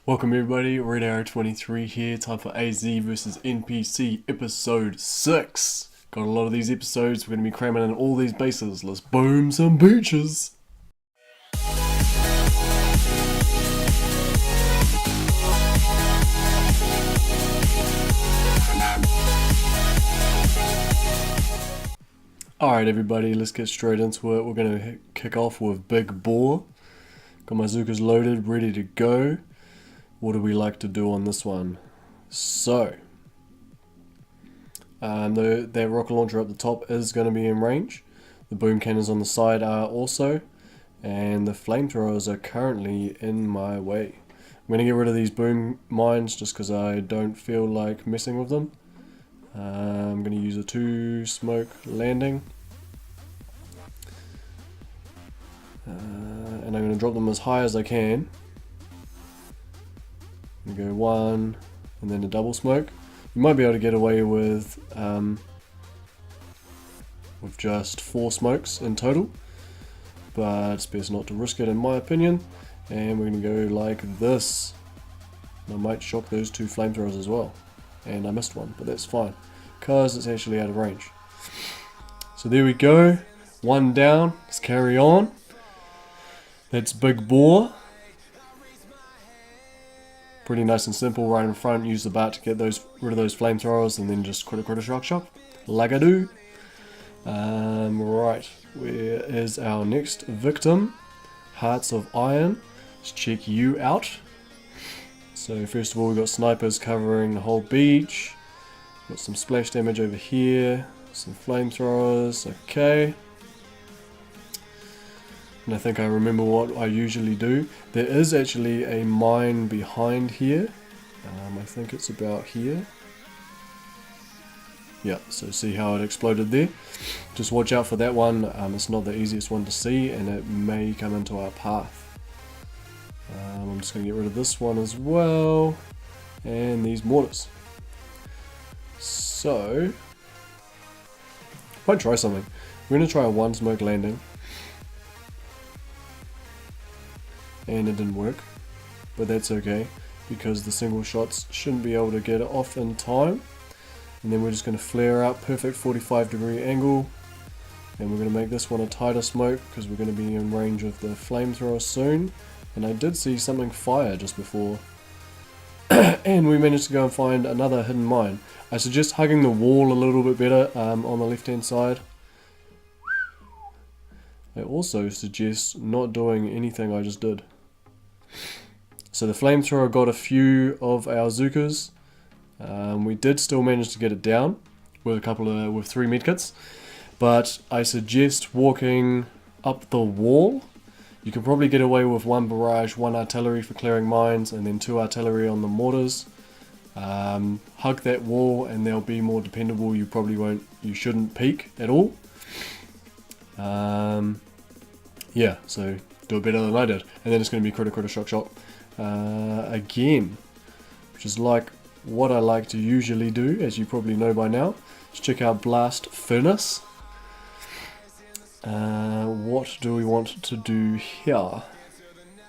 Welcome everybody, Red Arrow 23 here, time for AZ versus NPC episode 6. Got a lot of these episodes, we're going to be cramming in all these bases. Let's boom some beaches! Alright everybody, let's get straight into it. We're going to kick off with Big Boar. Got my Zookas loaded, ready to go. What do we like to do on this one? So, that rocket launcher up the top is going to be in range. The boom cannons on the side are also. And the flamethrowers are currently in my way. I'm going to get rid of these boom mines just because I don't feel like messing with them. I'm going to use a 2 smoke landing. And I'm going to drop them as high as I can. You go 1 and then a double smoke. You might be able to get away with just 4 smokes in total, but it's best not to risk it in my opinion. And we're going to go like this. I might shock those 2 flamethrowers as well, and I missed one, but that's fine because it's actually out of range. So there we go, 1 down. Let's carry on. That's Big Boar. Pretty nice and simple, right in front. Use the bat to get rid of those flamethrowers, and then just critter shock like I do. Right, where is our next victim? Hearts of Iron. Let's check you out. So first of all, we've got snipers covering the whole beach. Got some splash damage over here. Some flamethrowers. Okay. And I think I remember what I usually do. There is actually a mine behind here. I think it's about here. Yeah, so see how it exploded there. Just watch out for that one. It's not the easiest one to see, and it may come into our path. I'm just going to get rid of this one as well. And these mortars. So, might try something. We're going to try a 1 smoke landing. And it didn't work, but that's okay because the single shots shouldn't be able to get it off in time. And then we're just going to flare up, perfect 45-degree angle, and we're going to make this one a tighter smoke because we're going to be in range of the flamethrower soon. And I did see something fire just before and we managed to go and find another hidden mine. I suggest hugging the wall a little bit better on the left hand side. I also suggest not doing anything I just did. So the flamethrower got a few of our Zookas. We did still manage to get it down with with 3 medkits, but I suggest walking up the wall. You can probably get away with 1 barrage, 1 artillery for clearing mines, and then 2 artillery on the mortars. Hug that wall, and they'll be more dependable. You shouldn't peek at all. Yeah, so do it better than I did. And then it's going to be critter shock again, which is like what I like to usually do, as you probably know by now. Let's check out Blast Furnace. What do we want to do here?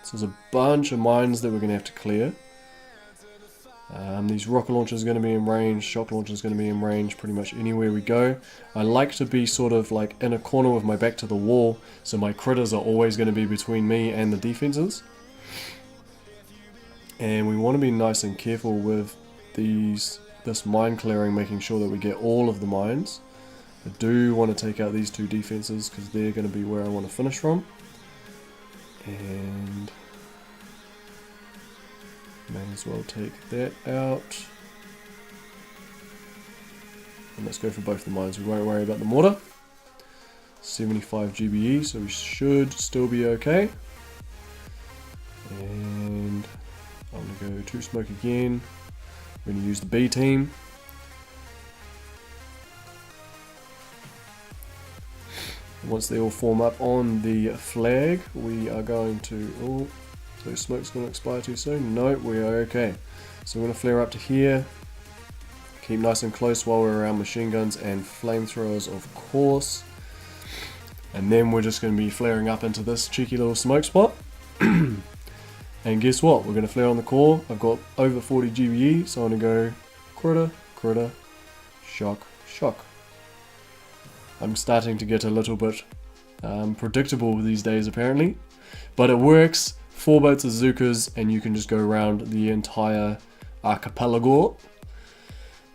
So there's a bunch of mines that we're going to have to clear. These rocket launchers are going to be in range, shock launchers are going to be in range pretty much anywhere we go. I like to be sort of like in a corner with my back to the wall, so my critters are always going to be between me and the defenses. And we want to be nice and careful with this mine clearing, making sure that we get all of the mines. I do want to take out these 2 defenses because they're going to be where I want to finish from. And may as well take that out. And let's go for both the mines. We won't worry about the mortar. 75 GBE, so we should still be okay. And I'm going to go 2 smoke again. We're going to use the B team. Once they all form up on the flag, we are going to... Oh, those smoke's going to expire too soon? No, we are okay. So we're going to flare up to here. Keep nice and close while we're around machine guns and flamethrowers, of course. And then we're just going to be flaring up into this cheeky little smoke spot. And guess what? We're going to flare on the core. I've got over 40 GBE, so I'm going to go critter, critter, shock, shock. I'm starting to get a little bit predictable these days apparently, but it works. 4 boats of Zookas and you can just go around the entire archipelago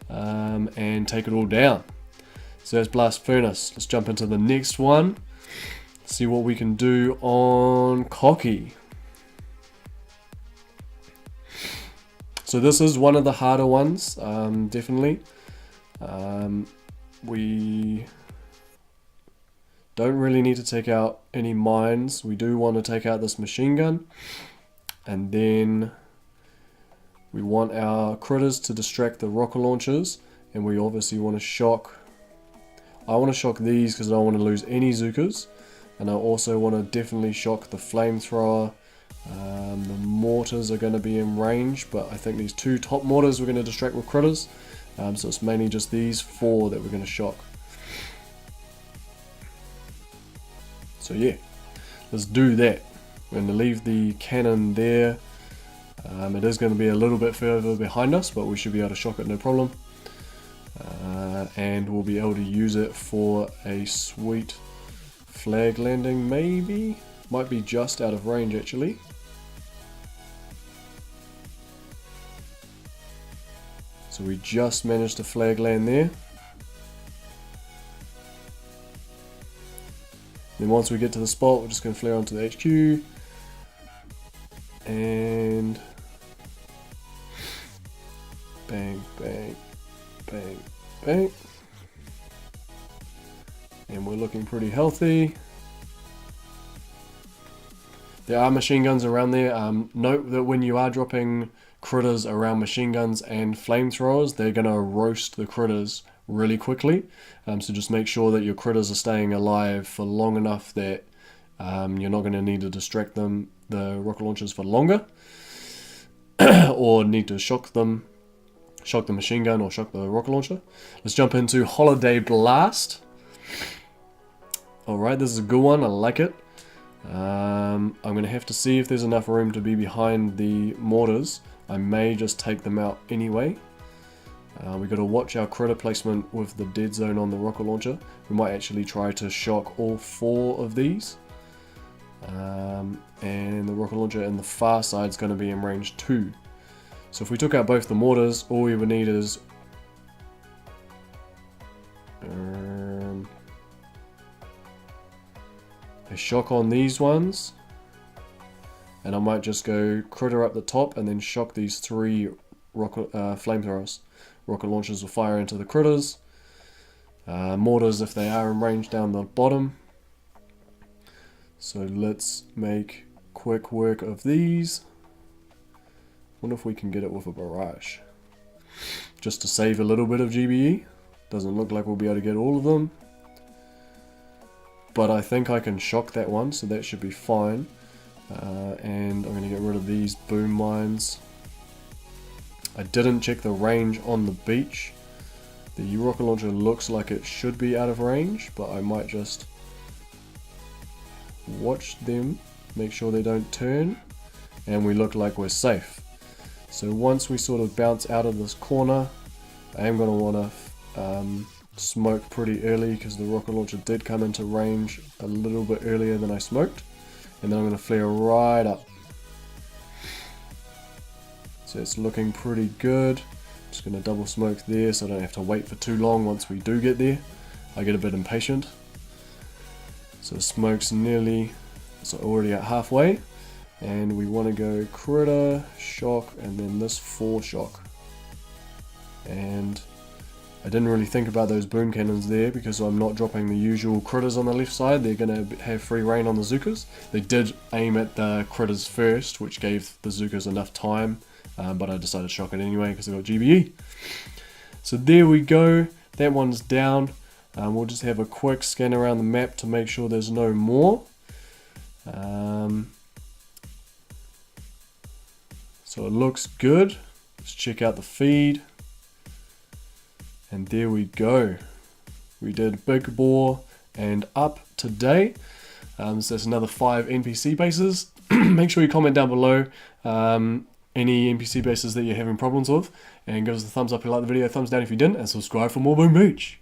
and take it all down. So that's Blast Furnace. Let's jump into the next one, see what we can do on Cocky. So this is one of the harder ones, definitely. We don't really need to take out any mines. We do want to take out this machine gun. And then we want our critters to distract the rocket launchers. And we obviously want to shock. I want to shock these because I don't want to lose any Zookas. And I also want to definitely shock the flamethrower. The mortars are going to be in range, but I think these 2 top mortars we're going to distract with critters. So it's mainly just these 4 that we're going to shock. So yeah, let's do that. We're going to leave the cannon there. It is going to be a little bit further behind us, but we should be able to shock it no problem. And we'll be able to use it for a sweet flag landing maybe. Might be just out of range actually. So we just managed to flag land there. Then once we get to the spot, we're just going to flare onto the HQ. And bang, bang, bang, bang. And we're looking pretty healthy. There are machine guns around there. Note that when you are dropping critters around machine guns and flamethrowers, they're going to roast the critters really quickly. So just make sure that your critters are staying alive for long enough that you're not going to need to distract them, the rocket launchers, for longer. Or need to shock them, shock the machine gun or shock the rocket launcher. Let's jump into Holiday Blast. Alright, this is a good one. I like it. I'm going to have to see if there's enough room to be behind the mortars. I may just take them out anyway. We've got to watch our critter placement with the dead zone on the rocket launcher. We might actually try to shock all 4 of these. And the rocket launcher in the far side is going to be in range 2. So if we took out both the mortars, all we would need is a shock on these ones, and I might just go critter up the top and then shock these 3 rocket flamethrowers. Rocket launchers will fire into the critters. Mortars if they are in range down the bottom. So let's make quick work of these. Wonder if we can get it with a barrage, just to save a little bit of GBE. Doesn't look like we'll be able to get all of them, but I think I can shock that one, so that should be fine. And I'm going to get rid of these boom mines. I didn't check the range on the beach. The rocket launcher looks like it should be out of range, but I might just watch them, make sure they don't turn, and we look like we're safe. So once we sort of bounce out of this corner, I am going to want to smoke pretty early because the rocket launcher did come into range a little bit earlier than I smoked. And then I'm going to flare right up. So it's looking pretty good. Just going to double smoke there so I don't have to wait for too long once we do get there. I get a bit impatient. So the smoke's nearly, so already at halfway. And we want to go critter, shock, and then this 4 shock. And I didn't really think about those boom cannons there because I'm not dropping the usual critters on the left side. They're going to have free reign on the Zookas. They did aim at the critters first, which gave the Zookas enough time, but I decided to shock it anyway because I got GBE. So there we go. That one's down. We'll just have a quick scan around the map to make sure there's no more. So it looks good. Let's check out the feed. And there we go. We did Big Bore and Up today. So that's another 5 NPC bases. make sure you comment down below any NPC bases that you're having problems with, and give us a thumbs up if you like the video, thumbs down if you didn't, and subscribe for more Boom Beach.